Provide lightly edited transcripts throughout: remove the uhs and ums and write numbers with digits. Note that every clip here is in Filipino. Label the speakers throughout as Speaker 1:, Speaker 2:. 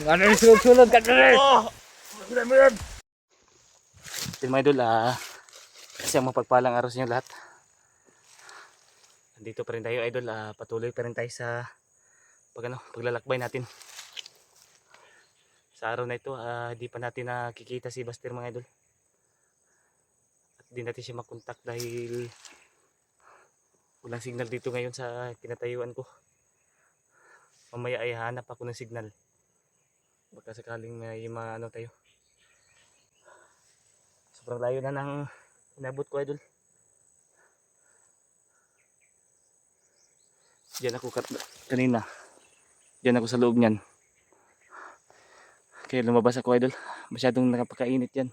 Speaker 1: Ano yung sunod-sunod ka na rin?
Speaker 2: Still mga idol, kasi ang mapagpalang araw sa inyo lahat. Nandito pa rin tayo idol, patuloy pa rin tayo sa paglalakbay natin. Sa araw na ito, di pa natin nakikita si Buster mga idol. At di natin siya makontak dahil walang signal dito ngayon sa tinatayuan ko. Mamaya ay hanap ako ng signal. Baka sakaling may maano tayo. Sobrang layo na ng inabot ko idol. Diyan ako kanina. Diyan ako sa loob niyan. Kaya lumabas ako idol. Masyadong nakapakainit yan.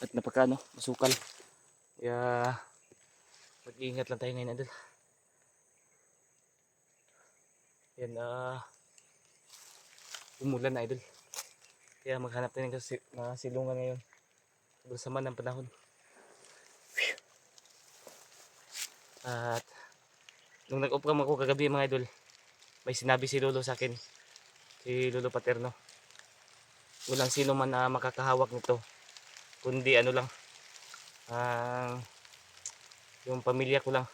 Speaker 2: At masukal. Kaya mag-iingat lang tayo ngayon idol. Yan, umulan na idol. Kaya maghanap tayo ng silungan ngayon. Sobrang sama ng panahon. At nung nag-upcam ako kagabi mga idol, may sinabi si Lolo sa akin, si Lolo Paterno. Walang sino man na makakahawak nito, kundi ano lang, yung pamilya ko lang.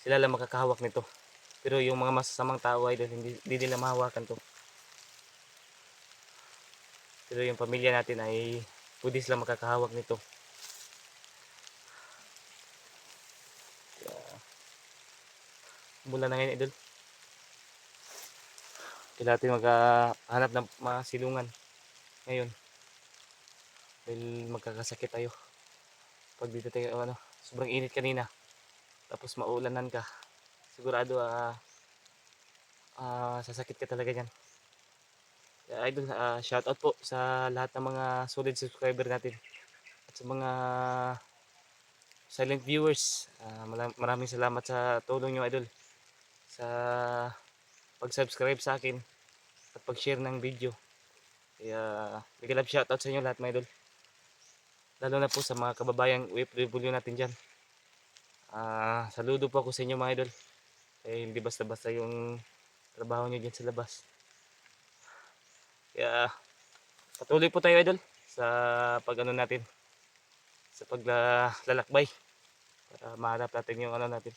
Speaker 2: Sila lang makakahawak nito. Pero yung mga masasamang tao idol, hindi nila mahawakan to. Pero yung pamilya natin ay pwede sila makakahawak nito. Mula na ngayon idol. Kailangan natin maghanap ng masilungan ngayon. Dahil magkakasakit tayo. Pag dito tayo, sobrang init kanina. Tapos maulanan ka. Sigurado sasakit ka talaga yan. Kaya idol, shout out po sa lahat ng mga solid subscriber natin. At sa mga silent viewers, maraming salamat sa tulong nyo idol. Sa pag-subscribe sa akin at pag-share ng video. Kaya big love shout out sa inyo lahat mga idol. Lalo na po sa mga kababayang OFW natin dyan. Saludo po ako sa inyo mga idol. Eh, hindi basta-basta yung trabaho nyo dyan sa labas. Kaya patuloy po tayo idol sa natin, sa paglalakbay para mahanap natin yung natin,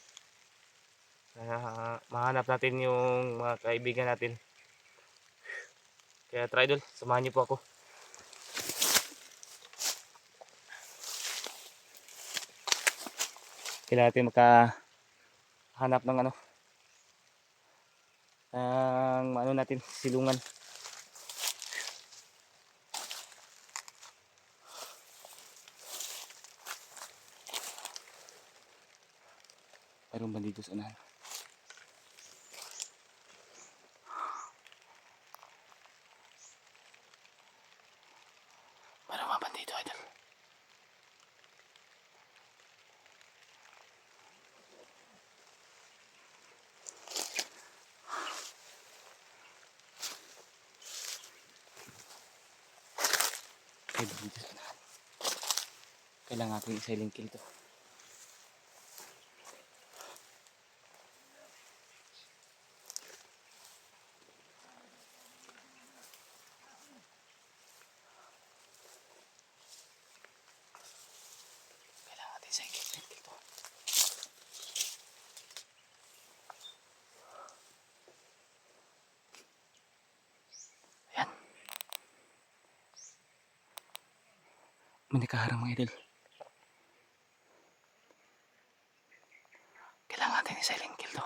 Speaker 2: mahanap natin yung mga kaibigan natin. Kaya try idol, samahan niyo po ako. Kailangan natin makahanap ng natin silungan. Mayroon ba dito sa unahan? Mayroon ba dito idol? Mayroon dito sa unahan. Kailangan natin isa-iling kill to. Ayan. May nakaharang mga idol. Kailangan natin i-silent kill to.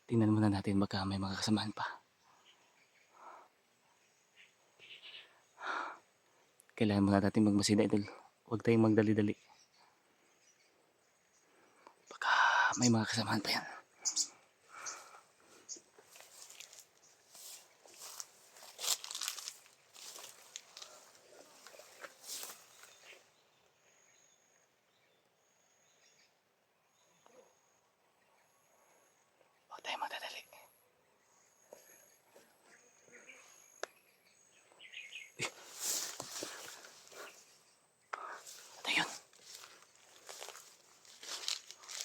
Speaker 2: Tingnan muna natin baka may mga kasamahan pa. Kailangan muna natin magmasida idol. Huwag tayong magdali-dali. Baka may mga kasamahan pa yan. Huwag tayong magdadali. Ito yun.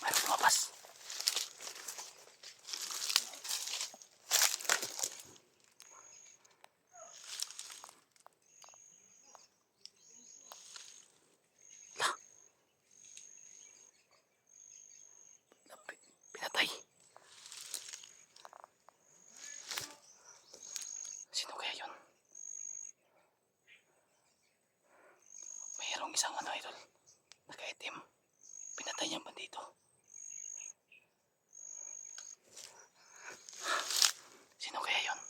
Speaker 2: Mayroon lumabas. mga idol. Nakaitim. Pinatay niyang bandito. Sino kaya yun?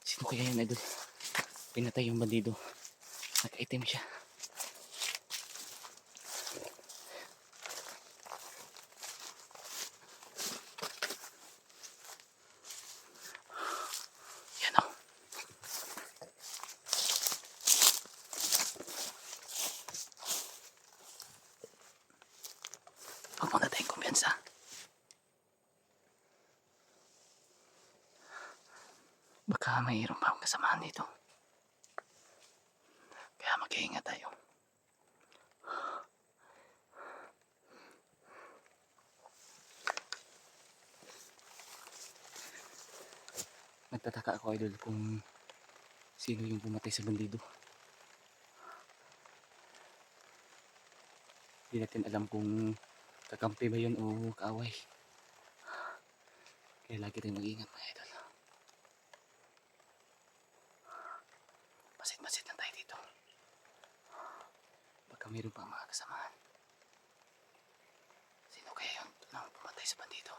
Speaker 2: Sino kaya yun, idol? Pinatay yung bandido. Nakaitim siya. Yan o. Huwag muna tayong kumpiyansa. Baka mayroon pa akong kasamahan dito. Kaya mag-iingat tayo. Nagtataka ako, idol, kung sino yung pumatay sa bandido. Hindi natin alam kung kakampi ba yun o kaaway. Kaya lagi tayong mag-iingat, mga idol. Masit-masit lang tayo dito. Baka mayroon pa mga kasamahan. Sino kaya yun nang pumatay sa bandido?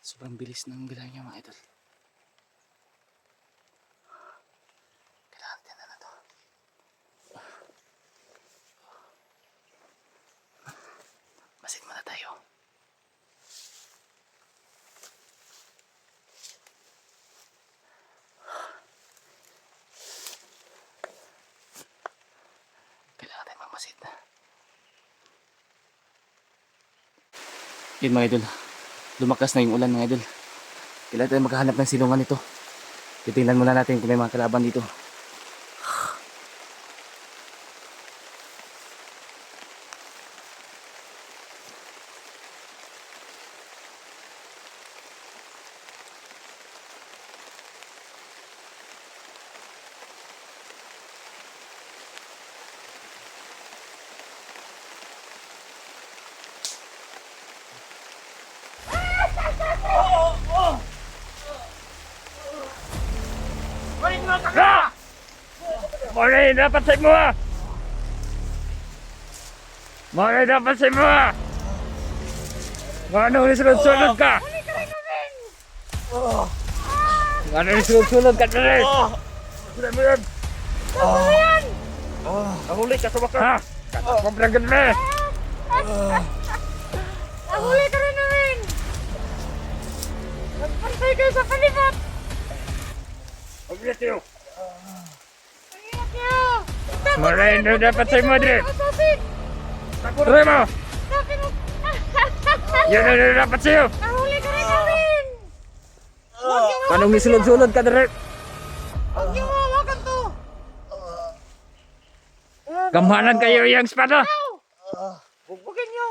Speaker 2: Sobrang bilis ng galaw niya, mga idol. Kailangan natin na to. Masit muna tayo. Kailangan tayo magmasid na. Yun, mga idol. Lumakas na yung ulan, mga idol. Kailangan tayo maghahanap ng silungan nito. Titingnan muna natin kung may mga kalaban dito.
Speaker 1: Mori dapat semua. Mori dapat semua. Ngano disulod-sulod ka? Ngano disulod-sulod ka dali? Sudah mo yan. Nahuli ka sa baka. Ha? Kapabragan na.
Speaker 3: Nahuli ka rin namin! Nagpantay kayo sa palibot!
Speaker 1: Pagbilat kayo.
Speaker 3: Ingat niyo!
Speaker 1: Mori na dapat semua dali.
Speaker 3: Asasik!
Speaker 1: Tuloy mo.
Speaker 3: Sabi mo!
Speaker 1: Yan na dapat sa'yo.
Speaker 3: Nahuli ka rin namin!
Speaker 1: Anong disulod-sulod ka dali?
Speaker 3: Huwag niyo hawakan to!
Speaker 1: Gamanan kayo yung espada.
Speaker 3: Bugbugin niyo!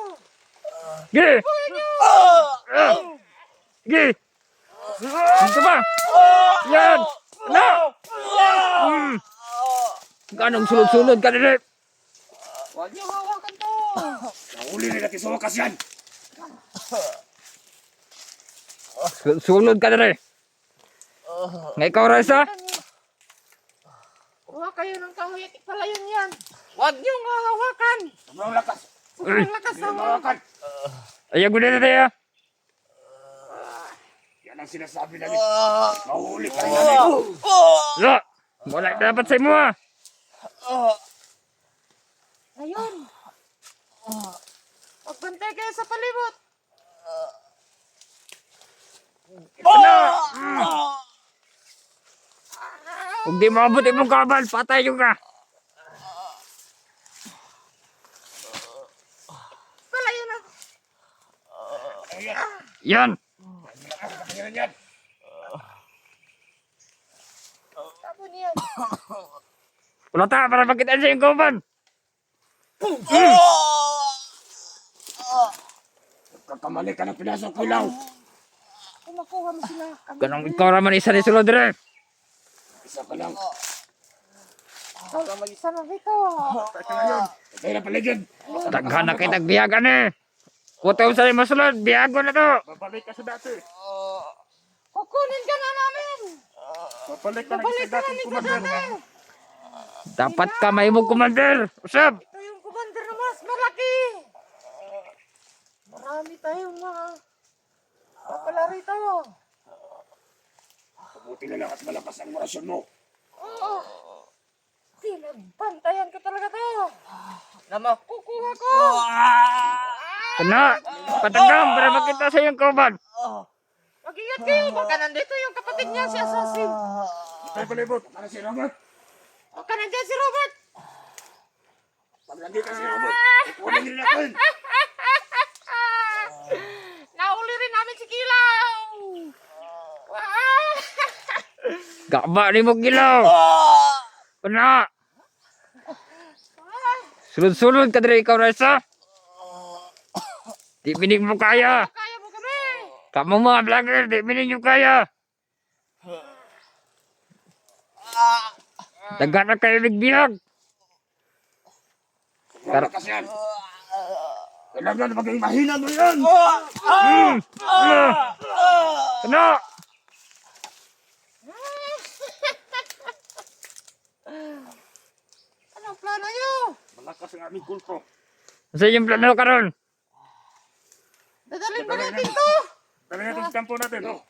Speaker 1: Gi!
Speaker 3: Bugbugin niyo!
Speaker 1: Gi! Dito ba? Yan! No! Ganong sulod-sulod ka dali.
Speaker 3: Huwag niyo hawakan to!
Speaker 2: Nahuli rin natin sa wakas yan.
Speaker 1: Sulod ka dali. Nga ikaw, Raisa?
Speaker 3: Kuha kayo ng kahoy at ipalayon yan! Huwag niyo nga hawakan!
Speaker 2: Sobrang lakas.
Speaker 3: Sobrang lakas ng hawakan!
Speaker 1: Ayaw ko na tayo.
Speaker 2: Yan ang sinasabi namin. Mahuli ka rin namin.
Speaker 1: Lo! Wala dapat sa mo, ah.
Speaker 3: Ayun! Magbantay kayo sa palibot!
Speaker 1: Kung di maabot imong kabal, patay yung ka.
Speaker 3: Palayon na!
Speaker 1: Yan!
Speaker 2: Yan.
Speaker 3: Tapon yan!
Speaker 1: Wala ta, para makita sa yung kaban.
Speaker 2: Kakamali ka ng pinasok ko ilaw.
Speaker 3: Kung makuha mo sila, kami
Speaker 1: Ganong ikaw raman isa ni sulod dire.
Speaker 2: Isa ka lang.
Speaker 3: ikaw lang mag-isa na dito.
Speaker 2: Kaya na paligid.
Speaker 1: Daghan na kay nagbiyagan eh. Kutaw sa masulod, biyago na to.
Speaker 2: Babalik ka sa dati.
Speaker 3: Kukunin ka na namin.
Speaker 4: Papalik ka na
Speaker 3: Babalik
Speaker 4: sa
Speaker 3: ka na
Speaker 4: dating
Speaker 3: ni
Speaker 4: commander.
Speaker 3: Commander.
Speaker 1: Dapat kamay mo, Commander. Usap.
Speaker 3: Ito yung Commander na mas malaki. Marami tayong mga kapala rito.
Speaker 4: Mabuti na lang at malakas ang orasyon mo.
Speaker 3: Oo. Pinagbantayan ko talaga to. Na makukuha ko.
Speaker 1: Kana. Patagam para makita sa iyong kauban.
Speaker 3: Mag-ingat kayo. Baka nandito yung kapatid niya, si Assassin.
Speaker 4: Tayo palibot. Para si Robert.
Speaker 3: Baka nandiyan si Robert.
Speaker 4: Pag nandito si Robert, kukunin nila natin.
Speaker 3: Nahuli rin namin si Kilaw.
Speaker 1: Gaba ni mo gilaw. Kana. Sulod-sulod ka diri ikaw, Raisa. Di binig mo kaya.
Speaker 3: Kaya mo kami.
Speaker 1: Kamu mga vlogger, di binig nyo kaya. Dagan na kayo bigbihag.
Speaker 4: Malakas yan. Kailangan maging mahina mo yan.
Speaker 1: Kana.
Speaker 3: Anong plano niyo?
Speaker 4: Malakas ang aming kulto.
Speaker 1: Sa inyong plano karon.
Speaker 3: Dadalhin ba natin to?
Speaker 4: Dali natin sa kampo natin. Oh.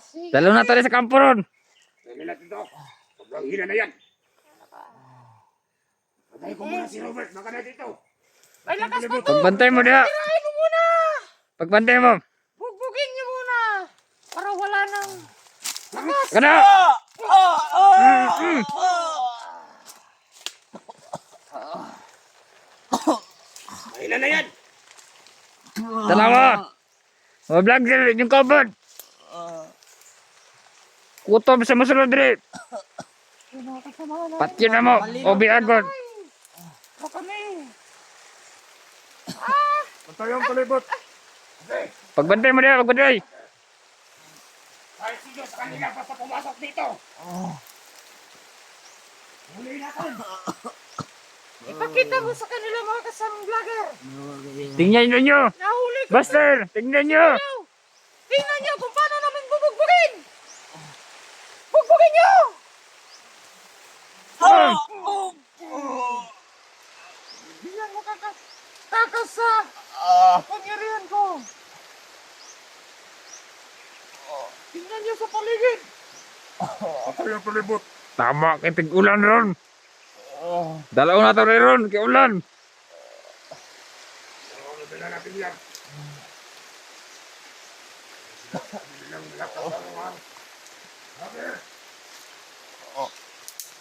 Speaker 3: Sige.
Speaker 1: Dalo na tayo sa kampo ron.
Speaker 4: Dali natin to. Sobrang hina na yan. Patay ko muna si Robert. Baka na dito.
Speaker 3: May lakas pa to.
Speaker 1: Pagbantay mo diha.
Speaker 3: Tirahin mo muna.
Speaker 1: Pagbantay mo.
Speaker 3: Bugbugin niyo muna. Para wala nang lakas.
Speaker 1: Kana.
Speaker 4: Mahina na yan.
Speaker 1: Dalawa. Mga vlogger, inyong kauban. Kutob sa masulod diri. Patyo na mo. O biagon.
Speaker 3: O kami.
Speaker 4: Patay ang palibot.
Speaker 1: Pagbantay mo diha, pagbantay.
Speaker 4: Kahit sige sa kanila basta pumasok dito. Huli natin.
Speaker 3: Ipakita mo sa kanila mga kasamang vlogger.
Speaker 1: Tingnan ninyo.
Speaker 3: Nahuli ko.
Speaker 1: Buster, tingnan nyo.
Speaker 3: Tingnan niyo kung paano namin bubugbugin. Bugbugin niyo. Bilang mo takas sa pangyarihan ko. Tingnan niyo sa paligid.
Speaker 4: Patay ang palibot.
Speaker 1: Tama, kitig ulan ron. Dalaw na to ron, kay ulan.
Speaker 4: Dala natin yan. Bilang lakas ang mga.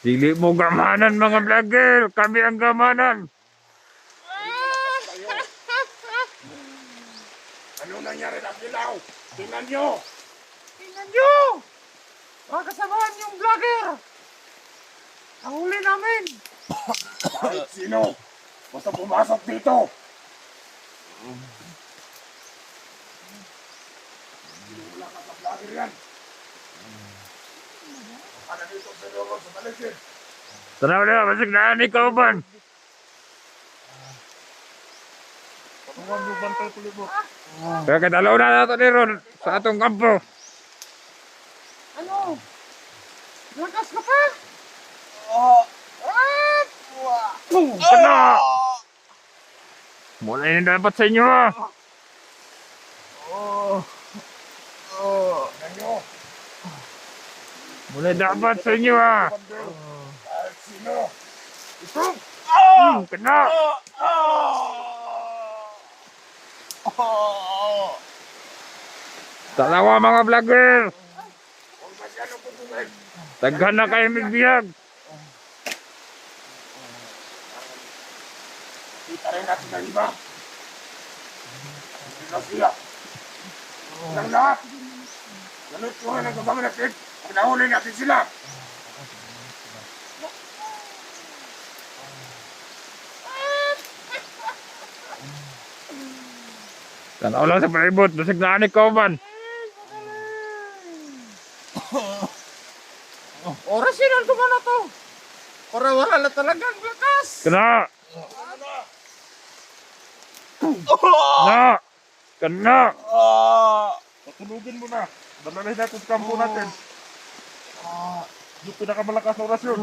Speaker 1: Dili mo gamanan mga vlogger. Kami ang gamanan.
Speaker 4: Ano nangyari na Kilaw? Tingnan nyo.
Speaker 3: Tingnan niyo. Mga kasamahan niyong vlogger. Nahuli namin.
Speaker 4: Kahit sino. Basta pumasok dito. Wala ka sa vlogger yan. Baka na dito sa loro sa paligid.
Speaker 1: Tanaw na, masig na ni kauban.
Speaker 4: Patungan yung bantay palibot.
Speaker 1: Kaya kadalaw na nato ni ron sa atong kampo.
Speaker 3: Ano? Lakas ka pa?
Speaker 1: Kana! Mula yun dapat sa inyo ah.
Speaker 4: Tingnan nyo.
Speaker 1: Mula dapat sa inyo ah.
Speaker 4: Kahit sino. Ito.
Speaker 1: Kana! Dalawa mga vlogger.
Speaker 4: Huwag masyadong pupungin.
Speaker 1: Daghan na kayo magbiyag.
Speaker 4: Kita rin natin ang iba. Hindi na sila. Silang lahat. Ganun ko rin ang gabang natin. Pag nahuli natin sila.
Speaker 1: Tanaw lang sa palibot. Basig na ni kauban.
Speaker 3: Orasinan ko na to. Para wala na talagang lakas.
Speaker 1: Kana! Kana! Kana!
Speaker 4: Patulugin mo na. Dalalahin natin sa kampo natin. Yung pinakamalakas na orasyon.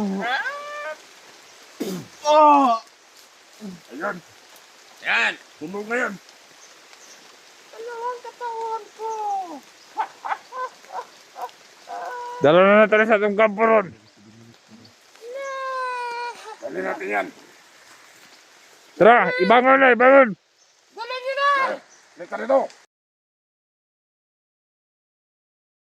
Speaker 4: Ayan. Yan. Tunog na yan.
Speaker 3: Dalawang katawan ko.
Speaker 1: Dala na natin sa atong kampo ron.
Speaker 4: Dali natin yan.
Speaker 1: Tara, ibangon na, ibangon.
Speaker 3: Dalhin nyo na.
Speaker 4: Halika rito.